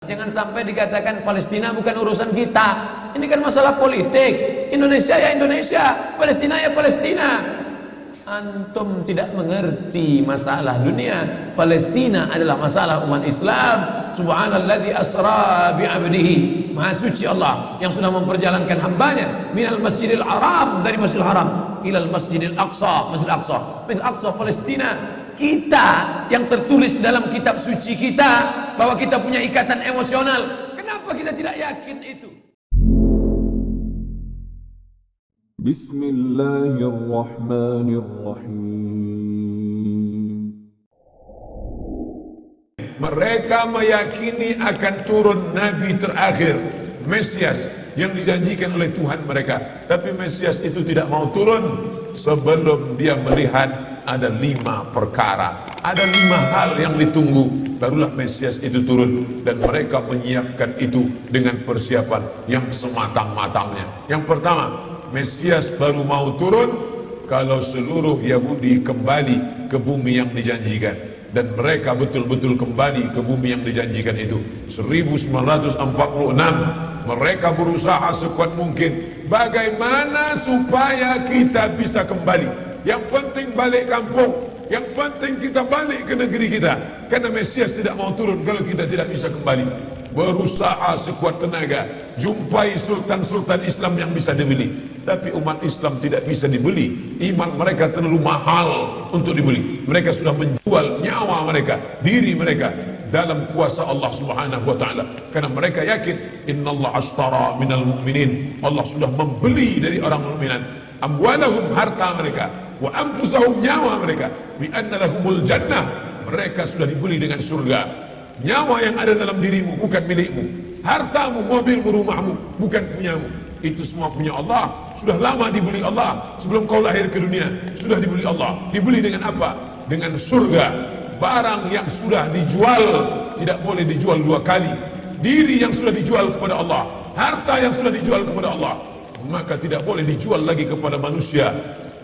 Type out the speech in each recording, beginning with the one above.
Jangan sampai dikatakan Palestina bukan urusan kita. Ini kan masalah politik. Indonesia ya Indonesia, Palestina ya Palestina. Antum tidak mengerti masalah dunia. Palestina adalah masalah umat Islam. Subhanalladzi asra bi'abdihi. Maha suci Allah yang sudah memperjalankan hambanya minal masjidil haram, dari masjidil haram ilal masjidil aqsa, masjidil aqsa, masjidil aqsa Palestina. Kita yang tertulis dalam kitab suci kita bahwa kita punya ikatan emosional, kenapa kita tidak yakin itu? Bismillahirrahmanirrahim. Mereka meyakini akan turun Nabi terakhir, Mesias yang dijanjikan oleh Tuhan mereka. Tapi Mesias itu tidak mau turun sebelum dia melihat ada 5 perkara, ada 5 hal yang ditunggu, barulah Mesias itu turun. Dan mereka menyiapkan itu dengan persiapan yang sematang-matangnya. Yang pertama, Mesias baru mau turun kalau seluruh Yahudi kembali ke bumi yang dijanjikan. Dan mereka betul-betul kembali ke bumi yang dijanjikan itu. 1946 mereka berusaha sekuat mungkin bagaimana supaya kita bisa kembali. Yang penting balik kampung, yang penting kita balik ke negeri kita. Karena Mesias tidak mau turun kalau kita tidak bisa kembali. Berusaha sekuat tenaga, jumpai sultan-sultan Islam yang bisa dibeli. Tapi umat Islam tidak bisa dibeli. Iman mereka terlalu mahal untuk dibeli. Mereka sudah menjual nyawa mereka, diri mereka dalam kuasa Allah Subhanahu wa taala. Karena mereka yakin innallaha ashtara minal mu'minin. Allah sudah membeli dari orang mukminin amwalahum, harta mereka, wa anfusahum, nyawa mereka, bi anna lahumul jannah. Mereka sudah dibeli dengan surga. Nyawa yang ada dalam dirimu bukan milikmu, hartamu, mobilmu, rumahmu bukan punyamu. Itu semua punya Allah. Sudah lama dibeli Allah. Sebelum kau lahir ke dunia sudah dibeli Allah. Dibeli dengan apa? Dengan surga. Barang yang sudah dijual tidak boleh dijual 2 kali. Diri yang sudah dijual kepada Allah, harta yang sudah dijual kepada Allah, maka tidak boleh dijual lagi kepada manusia.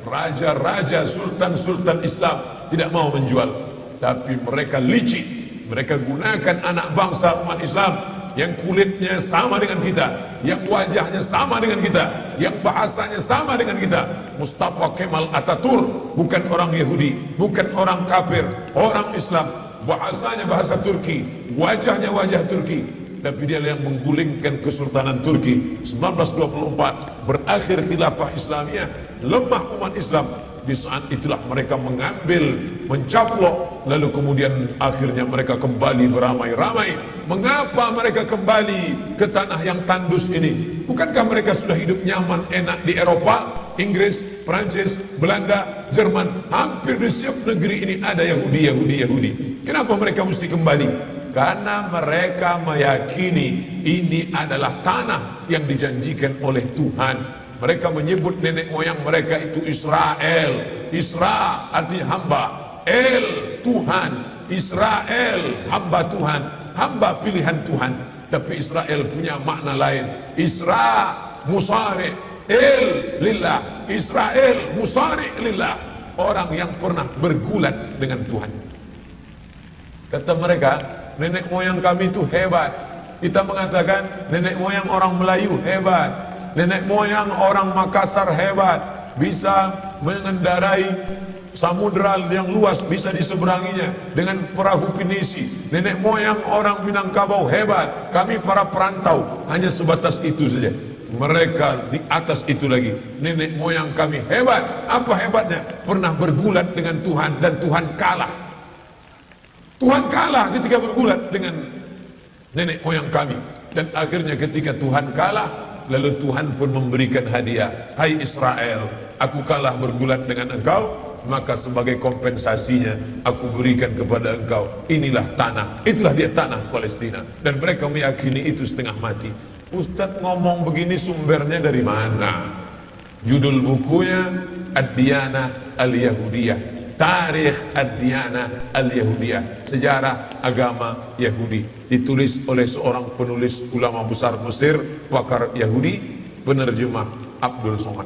Raja-raja, sultan-sultan Islam tidak mau menjual. Tapi mereka licik. Mereka gunakan anak bangsa umat Islam yang kulitnya sama dengan kita, yang wajahnya sama dengan kita, yang bahasanya sama dengan kita. Mustafa Kemal Atatürk bukan orang Yahudi, bukan orang kafir, orang Islam. Bahasanya bahasa Turki, wajahnya wajah Turki. Tapi dia yang menggulingkan Kesultanan Turki. 1924 berakhir khilafah Islamiyah, lemah umat Islam. Di saat itulah mereka mengambil, mencaplok, lalu kemudian akhirnya mereka kembali beramai-ramai. Mengapa mereka kembali ke tanah yang tandus ini? Bukankah mereka sudah hidup nyaman, enak di Eropa, Inggris, Prancis, Belanda, Jerman? Hampir di setiap negeri ini ada Yahudi. Kenapa mereka mesti kembali? Karena mereka meyakini ini adalah tanah yang dijanjikan oleh Tuhan. Mereka menyebut nenek moyang mereka itu Israel. Isra artinya hamba, El Tuhan. Israel hamba Tuhan, hamba pilihan Tuhan. Tapi Israel punya makna lain. Isra musari, El lillah. Israel musari lillah. Orang yang pernah bergulat dengan Tuhan. Kata mereka, nenek moyang kami itu hebat. Kita mengatakan nenek moyang orang Melayu hebat. Nenek moyang orang Makassar hebat, bisa mengendarai samudra yang luas, bisa diseberanginya dengan perahu pinisi. Nenek moyang orang Minangkabau hebat. Kami para perantau hanya sebatas itu saja. Mereka di atas itu lagi. Nenek moyang kami hebat. Apa hebatnya? Pernah bergulat dengan Tuhan dan Tuhan kalah. Tuhan kalah ketika bergulat dengan nenek moyang kami. Dan akhirnya ketika Tuhan kalah, lalu Tuhan pun memberikan hadiah. Hai Israel, aku kalah bergulat dengan engkau, maka sebagai kompensasinya aku berikan kepada engkau inilah tanah. Itulah dia tanah Palestina. Dan mereka meyakini itu setengah mati. Ustadz ngomong begini sumbernya dari mana? Judul bukunya Ad-Diyanah Al-Yahudiyah, Tarikh Ad-Diyanah Al-Yahudiyah, sejarah agama Yahudi, ditulis oleh seorang penulis ulama besar Mesir, pakar Yahudi, penerjemah Abdul Somad.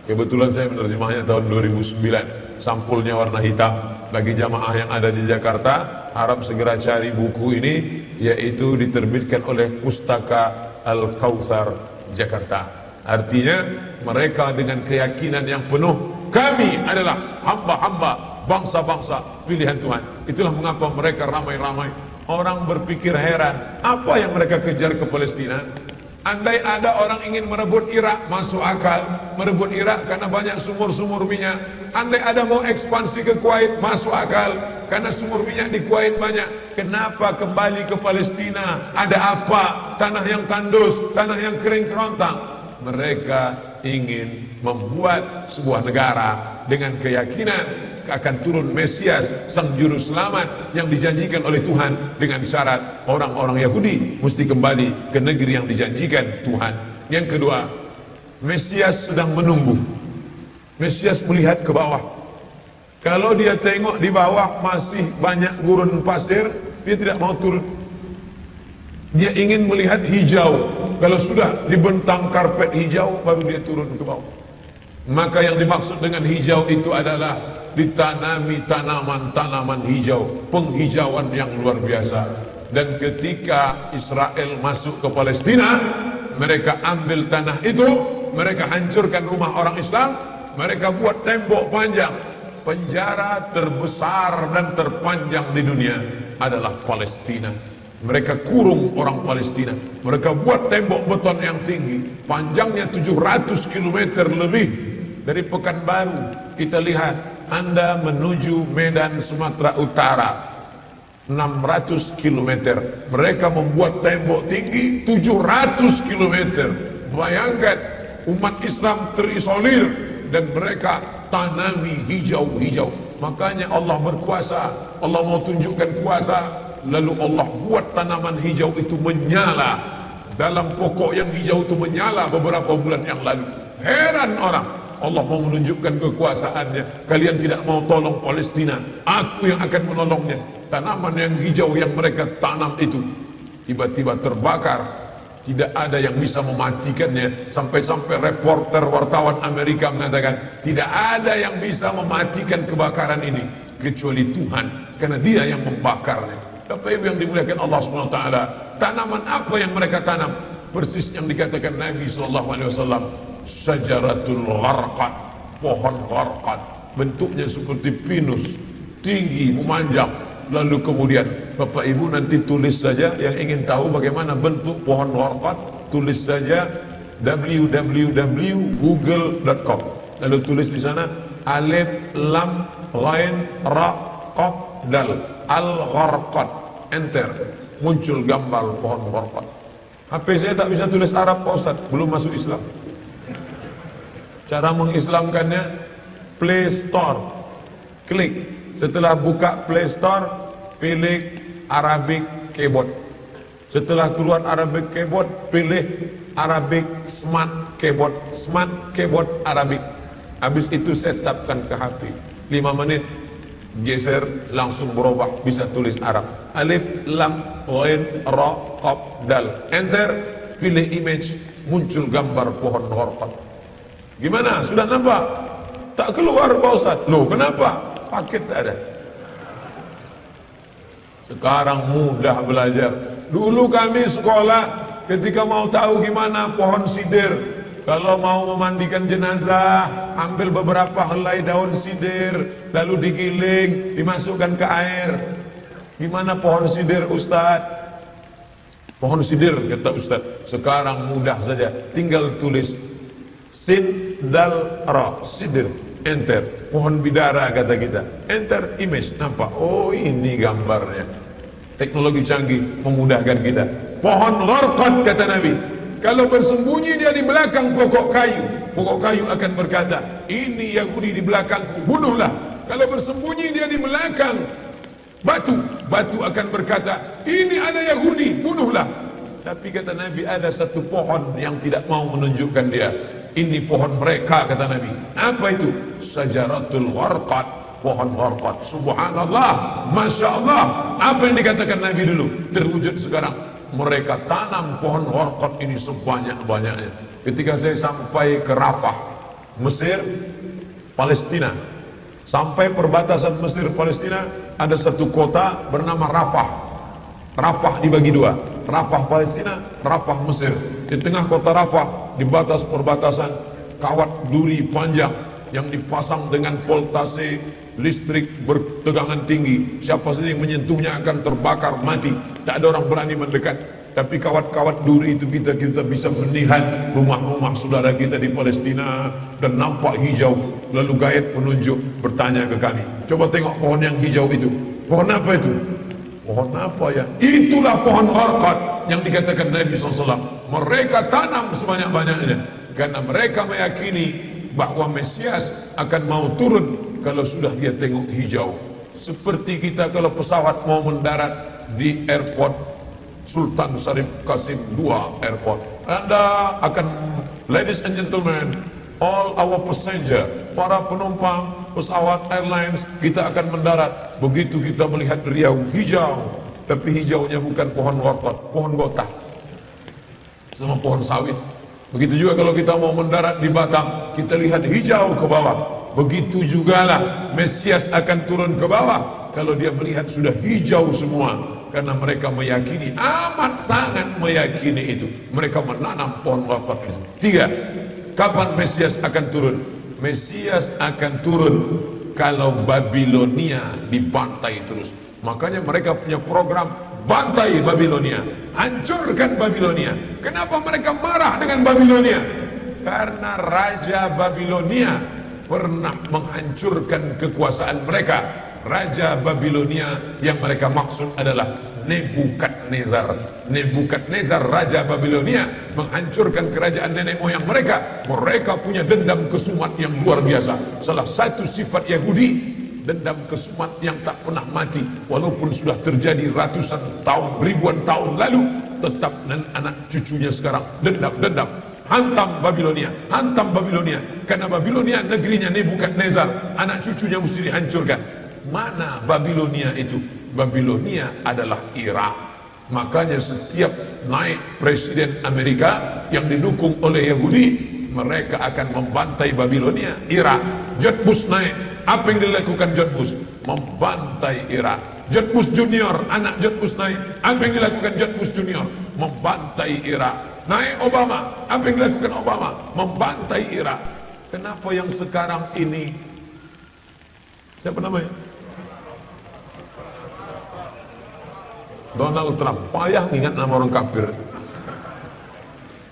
Kebetulan saya menerjemahnya tahun 2009, sampulnya warna hitam. bagi jamaah yang ada di Jakarta, harap segera cari buku ini, yaitu diterbitkan oleh Pustaka Al-Kautsar Jakarta. Artinya mereka dengan keyakinan yang penuh, kami adalah hamba-hamba bangsa-bangsa pilihan Tuhan. Itulah mengapa mereka ramai-ramai. Orang berpikir heran, apa yang mereka kejar ke Palestina? Andai ada orang ingin merebut Irak, masuk akal. Merebut Irak karena banyak sumur-sumur minyak. Andai ada mau ekspansi ke Kuwait, masuk akal. Karena sumur minyak di Kuwait banyak. Kenapa kembali ke Palestina? Ada apa? Tanah yang tandus, tanah yang kering kerontang. Mereka ingin membuat sebuah negara dengan keyakinan akan turun Mesias, sang juru selamat yang dijanjikan oleh Tuhan, dengan syarat orang-orang Yahudi mesti kembali ke negeri yang dijanjikan Tuhan. Yang kedua, Mesias sedang menunggu. Mesias melihat ke bawah. Kalau dia tengok di bawah masih banyak gurun pasir, dia tidak mau turun. Dia ingin melihat hijau. Kalau sudah dibentang karpet hijau, baru dia turun ke bawah. Maka yang dimaksud dengan hijau itu adalah ditanami tanaman-tanaman hijau, penghijauan yang luar biasa. Dan ketika Israel masuk ke Palestina, mereka ambil tanah itu, mereka hancurkan rumah orang Islam, mereka buat tembok panjang. Penjara terbesar dan terpanjang di dunia adalah Palestina. Mereka kurung orang Palestina. Mereka buat tembok beton yang tinggi, panjangnya 700 km lebih. Dari Pekanbaru kita lihat, Anda menuju Medan Sumatera Utara 600 km. Mereka membuat tembok tinggi 700 km. Bayangkan, umat Islam terisolir dan mereka tanami hijau-hijau. Makanya Allah berkuasa, Allah mau tunjukkan kuasa, lalu Allah buat tanaman hijau itu menyala. Dalam pokok yang hijau itu menyala beberapa bulan yang lalu. Heran orang, Allah mau menunjukkan kekuasaannya. Kalian tidak mau tolong Palestina, aku yang akan menolongnya. Tanaman yang hijau yang mereka tanam itu tiba-tiba terbakar. Tidak ada yang bisa mematikannya. Sampai-sampai reporter wartawan Amerika mengatakan, tidak ada yang bisa mematikan kebakaran ini kecuali Tuhan, karena Dia yang membakarnya. Bapak Ibu yang dimuliakan Allah SWT, tanaman apa yang mereka tanam? Persis yang dikatakan Nabi SAW, Syajaratul Gharqad, pohon gharqad, bentuknya seperti pinus, tinggi, memanjang. Lalu kemudian Bapak Ibu nanti tulis saja, yang ingin tahu bagaimana bentuk pohon gharqad, tulis saja www.google.com. Lalu tulis di sana alif lam ghain ra qaf dal al-gharqad, enter, muncul gambar pohon gharqad. HP saya tak bisa tulis Arab Pak Ustaz, belum masuk Islam. Cara mengislamkannya, Play Store, klik. Setelah buka Play Store, pilih Arabic Keyboard. Setelah keluar Arabic Keyboard, pilih Arabic Smart Keyboard. Smart Keyboard Arabic. Habis itu setupkan ke HP. 5 menit, geser, langsung berubah, bisa tulis Arab. Alif, lam, ghain, ra, qaf, dal. Enter, pilih image, muncul gambar pohon gharqad. Gimana? Sudah nampak? Tak keluar Pak Ustaz. Loh, kenapa? Paket tak ada. Sekarang mudah belajar. Dulu kami sekolah, ketika mau tahu gimana pohon sidir, kalau mau memandikan jenazah, ambil beberapa helai daun sidir, lalu digiling, dimasukkan ke air. Gimana pohon sidir Ustaz? Pohon sidir, kata Ustaz. Sekarang mudah saja, tinggal tulis sin dal ra, sidir, enter. Pohon bidara kata kita, enter image, nampak, oh ini gambarnya. Teknologi canggih memudahkan kita. Pohon gharqad kata Nabi, kalau bersembunyi dia di belakang pokok kayu akan berkata, ini Yahudi di belakangku, bunuhlah. Kalau bersembunyi dia di belakang batu akan berkata, ini ada Yahudi, bunuhlah. Tapi kata Nabi, ada satu pohon yang tidak mau menunjukkan dia. Ini pohon mereka, kata Nabi. Apa itu? Syajaratul Gharqad, pohon gharqad. Subhanallah, Masya Allah. Apa yang dikatakan Nabi dulu terwujud sekarang. Mereka tanam pohon gharqad ini sebanyak-banyaknya. Ketika saya sampai ke Rafah, Mesir, Palestina, Sampai perbatasan Mesir Palestina ada satu kota bernama Rafah. Rafah dibagi dua, Rafah Palestina, Rafah Mesir. Di tengah kota Rafah, di batas perbatasan, kawat duri panjang yang dipasang dengan voltase listrik bertegangan tinggi. Siapa saja yang menyentuhnya akan terbakar mati. Tak ada orang berani mendekat. Tapi kawat-kawat duri itu kita bisa melihat rumah-rumah saudara kita di Palestina dan nampak hijau. Lalu gaib penunjuk bertanya ke kami, coba tengok pohon yang hijau itu. Pohon apa itu? Pohon apa ya? Itulah pohon orqad yang dikatakan Nabi SAW. Mereka tanam sebanyak-banyaknya karena mereka meyakini bahwa Mesias akan mau turun kalau sudah dia tengok hijau. Seperti kita kalau pesawat mau mendarat di airport Sultan Syarif Qasim II Airport, Anda akan, ladies and gentlemen, all our passenger, para penumpang pesawat airlines, kita akan mendarat. Begitu kita melihat riau hijau, tapi hijaunya bukan pohon wortel, pohon botak sama pohon sawit. Begitu juga kalau kita mau mendarat di Batam, kita lihat hijau ke bawah. Begitu jugalah Mesias akan turun ke bawah kalau dia melihat sudah hijau semua. Karena mereka meyakini, amat sangat meyakini itu. Mereka menanam pohon wafat itu. 3. Kapan Mesias akan turun? Mesias akan turun kalau Babilonia dibantai terus. Makanya mereka punya program bantai Babilonia, hancurkan Babilonia. Kenapa mereka marah dengan Babilonia? Karena Raja Babilonia pernah menghancurkan kekuasaan mereka. Raja Babilonia yang mereka maksud adalah Nebukadnezar. Nebukadnezar Raja Babilonia menghancurkan kerajaan nenek moyang mereka. Mereka punya dendam kesumat yang luar biasa. Salah satu sifat Yahudi, dendam kesumat yang tak pernah mati. Walaupun sudah terjadi ratusan tahun, ribuan tahun lalu, tetap anak cucunya sekarang dendam. Hantam Babilonia, hantam Babilonia. Karena Babilonia negerinya Nebukadnezar, anak cucunya mesti dihancurkan. Mana Babilonia itu? Babilonia adalah Irak. Makanya setiap naik presiden Amerika yang didukung oleh Yahudi, mereka akan membantai Babilonia, Irak. George Bush naik, apa yang dilakukan George Bush? Membantai Irak. George Bush Junior, anak George Bush naik, apa yang dilakukan George Bush Junior? Membantai Irak. Naik Obama, apa yang dilakukan Obama? Membantai Irak. Kenapa yang sekarang ini, siapa namanya? Donald Trump, payah ingat nama orang kafir.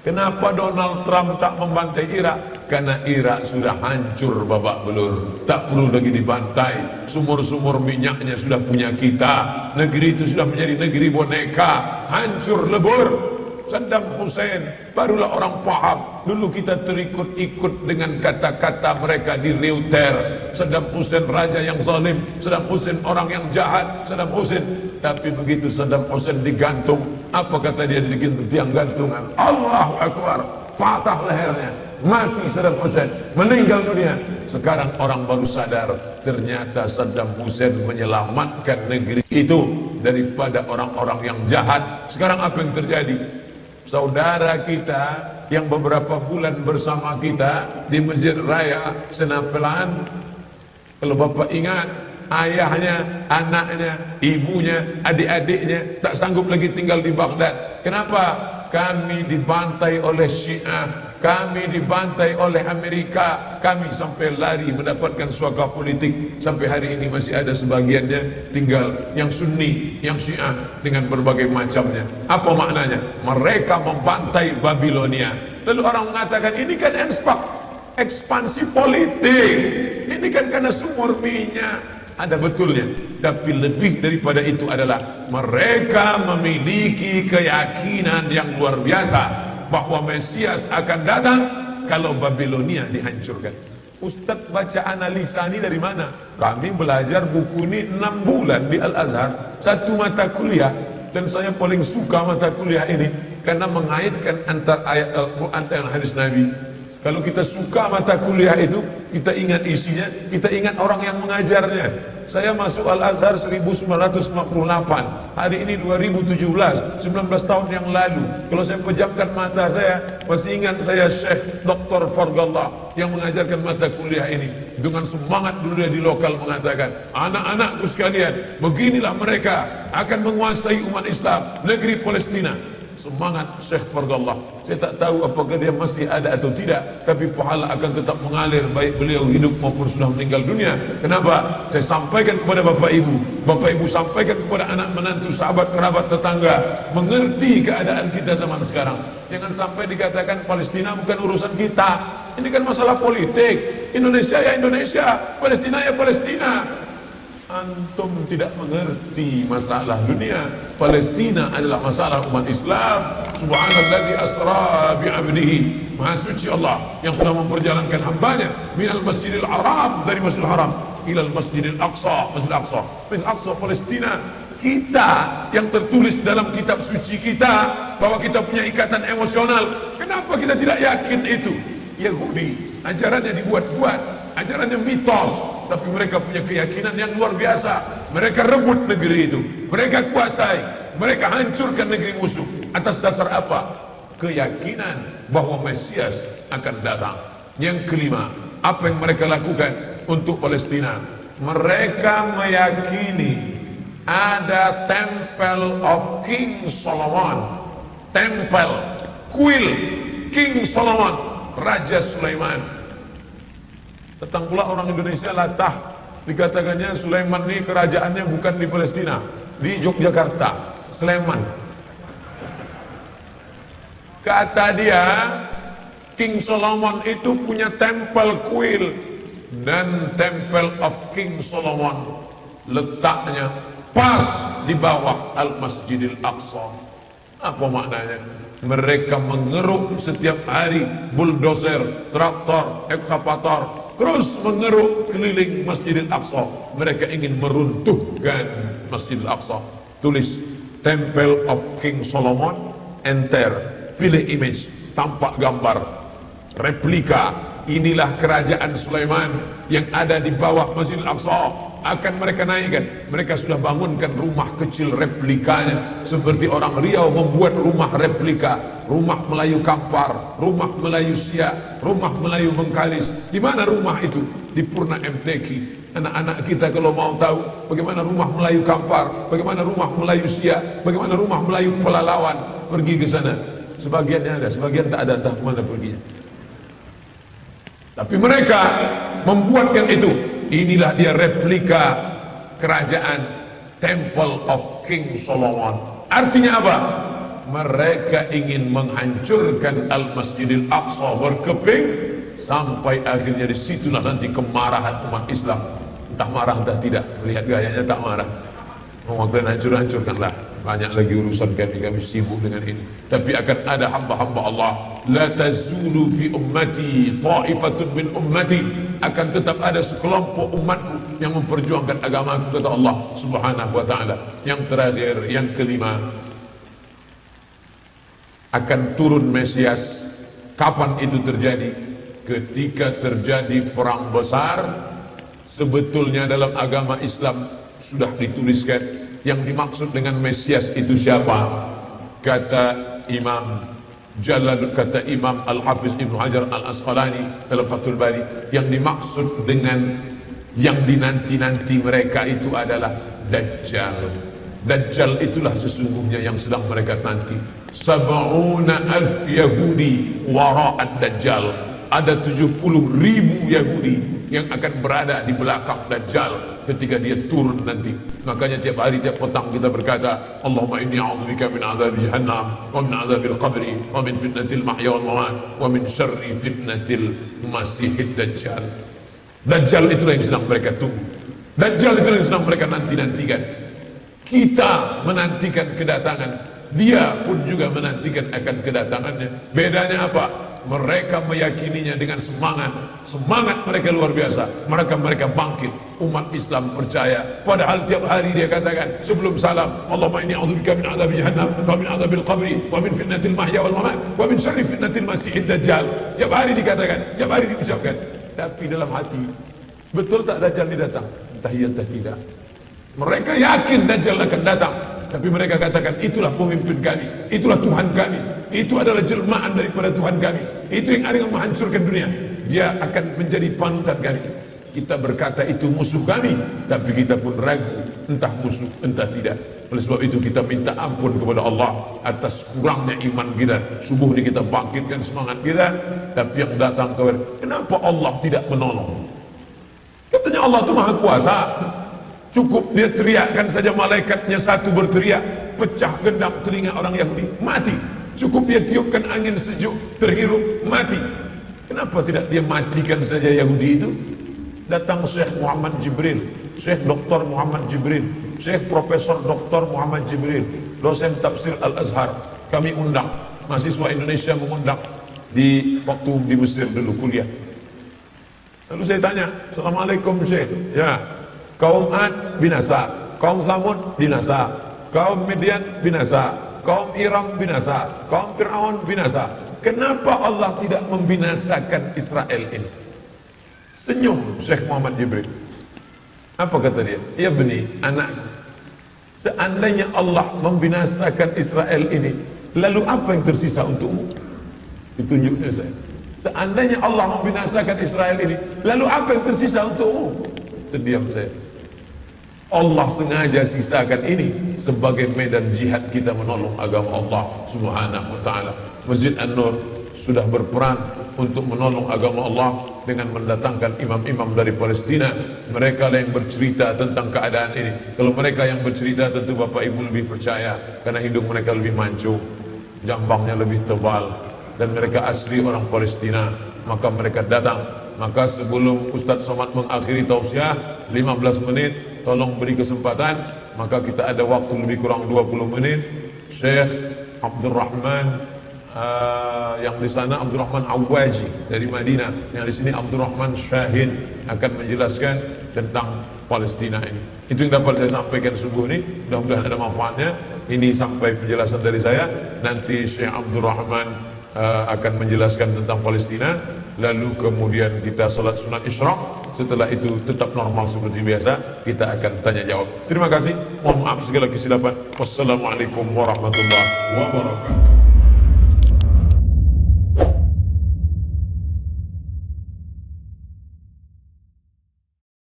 Kenapa Donald Trump tak membantai Irak? Karena Irak sudah hancur babak belur, tak perlu lagi dibantai. Sumur-sumur minyaknya sudah punya kita. Negeri itu sudah menjadi negeri boneka, hancur lebur. Saddam Hussein barulah orang paham. Dulu kita terikut-ikut dengan kata-kata mereka di Reuter. Saddam Hussein raja yang zalim, Saddam Hussein orang yang jahat, Saddam Hussein. Tapi begitu Saddam Hussein digantung, apa kata dia di tiang gantungan? Allahu Akbar, patah lehernya, mati Saddam Hussein, meninggal dunia. Sekarang orang baru sadar, ternyata Saddam Hussein menyelamatkan negeri itu daripada orang-orang yang jahat. Sekarang apa yang terjadi? Saudara kita yang beberapa bulan bersama kita di Masjid Raya Senapelan, kalau Bapak ingat, ayahnya, anaknya, ibunya, adik-adiknya tak sanggup lagi tinggal di Baghdad. Kenapa? Kami dibantai oleh Syiah, kami dibantai oleh Amerika, kami sampai lari mendapatkan suaka politik. Sampai hari ini masih ada sebagiannya tinggal yang Sunni, yang Syiah dengan berbagai macamnya. Apa maknanya? Mereka membantai Babilonia. Lalu orang mengatakan ini kan ekspansi politik, ini kan karena sumur minyak. Ada betulnya, tapi lebih daripada itu adalah mereka memiliki keyakinan yang luar biasa bahwa Mesias akan datang kalau Babilonia dihancurkan. Ustadz baca analisa ini dari mana? Kami belajar buku ini 6 bulan di Al-Azhar, satu mata kuliah, dan saya paling suka mata kuliah ini karena mengaitkan antara ayat Al-Quran dan hadis Nabi. Kalau kita suka mata kuliah itu, kita ingat isinya, kita ingat orang yang mengajarnya. Saya masuk Al-Azhar 1958. Hari ini 2017, 19 tahun yang lalu. Kalau saya pejamkan mata saya, masih ingat saya Syekh Dr. Fargallah yang mengajarkan mata kuliah ini. Dengan semangat dulu dia di lokal mengatakan, anak-anakku sekalian, beginilah mereka akan menguasai umat Islam, negeri Palestina. Semangat Syekh Fargallah. Saya tak tahu apakah dia masih ada atau tidak, tapi pahala akan tetap mengalir baik beliau hidup maupun sudah meninggal dunia. Kenapa? Saya sampaikan kepada Bapak Ibu sampaikan kepada anak menantu, sahabat, kerabat, tetangga, mengerti keadaan kita zaman sekarang. Jangan sampai dikatakan Palestina bukan urusan kita. Ini kan masalah politik. Indonesia ya Indonesia, Palestina ya Palestina. Antum tidak mengerti masalah dunia. Palestina adalah masalah umat Islam. Subhanalladzi asra bi'abdihi. Maha suci Allah yang sudah memperjalankan hambanya minal masjidil haram, dari masjidil haram ilal masjidil aqsa, masjidil aqsa, masjidil aqsa Palestina. Kita yang tertulis dalam kitab suci kita bahwa kita punya ikatan emosional. Kenapa kita tidak yakin itu? Yahudi ajarannya dibuat-buat, ajarannya mitos, tapi mereka punya keyakinan yang luar biasa. Mereka rebut negeri itu, mereka kuasai, mereka hancurkan negeri musuh. Atas dasar apa? Keyakinan bahwa Mesias akan datang. Yang kelima, apa yang mereka lakukan untuk Palestina? Mereka meyakini ada Temple of King Solomon, tempel kuil King Solomon, Raja Sulaiman. Datang pula orang Indonesia latah, dikatakannya Sulaiman ini kerajaannya bukan di Palestina, di Yogyakarta, Sleman. Kata dia, King Solomon itu punya tempel kuil, dan Temple of King Solomon letaknya pas di bawah Al-Masjidil Aqsa. Apa maknanya? Mereka mengeruk setiap hari bulldozer, traktor, ekskavator, terus mengeruk keliling Masjidil Aqsa. Mereka ingin meruntuhkan Masjidil Aqsa. Tulis Temple of King Solomon, enter, pilih image, tampak gambar, replika. Inilah kerajaan Sulaiman yang ada di bawah Masjidil Aqsa. Akan mereka naikkan. Mereka sudah bangunkan rumah kecil replikanya, seperti orang Riau membuat rumah replika, rumah Melayu Kampar, rumah Melayu Siak, rumah Melayu Bengkalis. Di mana rumah itu? Di Purna MTQ. Anak-anak kita kalau mau tahu bagaimana rumah Melayu Kampar, bagaimana rumah Melayu Siak, bagaimana rumah Melayu Pelalawan, pergi ke sana. Sebagiannya ada, sebagian tak ada, entah kemana perginya. Tapi mereka membuatkan itu. Inilah dia replika kerajaan Temple of King Solomon. Artinya apa? Mereka ingin menghancurkan Al-Masjidil Aqsa berkeping, sampai akhirnya disitulah nanti kemarahan umat Islam. Entah marah entah tidak, melihat gayanya tak marah. Mau kalian hancur-hancurkanlah. Banyak lagi urusan kami sibuk dengan ini. Tapi akan ada hamba-hamba Allah. La tazulu fi ummati ta'ifatun min ummati. Akan tetap ada sekelompok umatku yang memperjuangkan agamaku, kata Allah Subhanahu wa ta'ala. Yang terakhir, yang kelima, akan turun Mesias. Kapan itu terjadi? Ketika terjadi perang besar. Sebetulnya dalam agama Islam sudah dituliskan yang dimaksud dengan Mesias itu siapa. Kata Imam Al-Hafiz Ibnu Hajar Al-Asqalani dalam Fathul Bari, yang dimaksud dengan yang dinanti-nanti mereka itu adalah Dajjal. Dajjal itulah sesungguhnya yang sedang mereka nanti. 70,000 Yahudi wara'ad Dajjal. Ada 70,000 Yahudi yang akan berada di belakang Dajjal ketika dia turun nanti. Makanya tiap hari, tiap petang kita berkata, Allahumma inni a'udzubika min adzabi jahannam wa min adzabil qabri wa min fitnatil mahya wal mamat wa min syarri fitnatil masihid Dajjal. Dajjal itulah yang sedang mereka tunggu. Dajjal itulah yang sedang mereka nanti-nantikan. Kita menantikan kedatangan, dia pun juga menantikan akan kedatangannya. Bedanya apa? Mereka meyakininya dengan semangat. Semangat mereka luar biasa. Mereka bangkit. Umat Islam percaya. Padahal tiap hari dia katakan sebelum salam, Allahumma inni a'udzubika min adzabi jahannam wa min adzabil qabri wa min fitnatil mahya wal mamat wa min syarri fitnatil masihid Dajjal. Tiap hari dikatakan, tiap hari diucapkan. Tapi dalam hati, betul tak Dajjal ini datang? entah iya entah tidak. Mereka yakin Dajjal akan datang, tapi mereka katakan itulah pemimpin kami, itulah Tuhan kami, itu adalah jelmaan daripada Tuhan kami, itu yang akan menghancurkan dunia, dia akan menjadi panutan kami. Kita berkata itu musuh kami, tapi kita pun ragu entah musuh entah tidak. Oleh sebab itu kita minta ampun kepada Allah atas kurangnya iman kita. Subuh ini kita bangkitkan semangat kita, tapi yang datang kepada, kenapa Allah tidak menolong? Katanya Allah itu maha kuasa. Cukup dia teriakkan saja, malaikatnya satu berteriak, pecah gendang telinga orang Yahudi, mati. Cukup dia tiupkan angin sejuk, terhirup, mati. Kenapa tidak dia matikan saja Yahudi itu? Datang Syekh Muhammad Jibril, Syekh Dr. Muhammad Jibril, Syekh Profesor Dr. Muhammad Jibril, dosen tafsir Al-Azhar. Kami undang, mahasiswa Indonesia mengundang di waktu di Mesir dulu kuliah. Lalu saya tanya, Assalamualaikum Syekh. Ya, kaum Ad binasa, kaum Samud binasa, kaum Midian binasa, kaum Iram binasa, kaum Fir'aun binasa. Kenapa Allah tidak membinasakan Israel ini? Senyum Syekh Muhammad Jibril. Apa kata dia? Ya beni, anakku, seandainya Allah membinasakan Israel ini, lalu apa yang tersisa untukmu? Ditunjuknya saya. Seandainya Allah membinasakan Israel ini, lalu apa yang tersisa untukmu? Terdiam saya. Allah sengaja sisakan ini sebagai medan jihad kita menolong agama Allah Subhanahu wa ta'ala. Masjid An-Nur sudah berperan untuk menolong agama Allah dengan mendatangkan imam-imam dari Palestina. Mereka lah yang bercerita tentang keadaan ini. Kalau mereka yang bercerita, tentu Bapak Ibu lebih percaya, karena hidung mereka lebih mancung, jambangnya lebih tebal, dan mereka asli orang Palestina. Maka mereka datang. Maka sebelum Ustaz Somad mengakhiri tausiah 15 menit, tolong beri kesempatan. Maka kita ada waktu lebih kurang 20 menit. Syekh Abdurrahman yang di sana Abdurrahman Awaji dari Madinah, yang di sini Abdurrahman Syahin akan menjelaskan tentang Palestina ini. Itu yang dapat saya sampaikan subuh ini. Mudah-mudahan ada manfaatnya. Ini sampai penjelasan dari saya. Nanti Syekh Abdurrahman akan menjelaskan tentang Palestina. Lalu kemudian kita salat sunat Isyraq. Setelah itu tetap normal seperti biasa. Kita akan tanya jawab. Terima kasih. Mohon maaf segala kesilapan. Wassalamualaikum warahmatullahi wabarakatuh.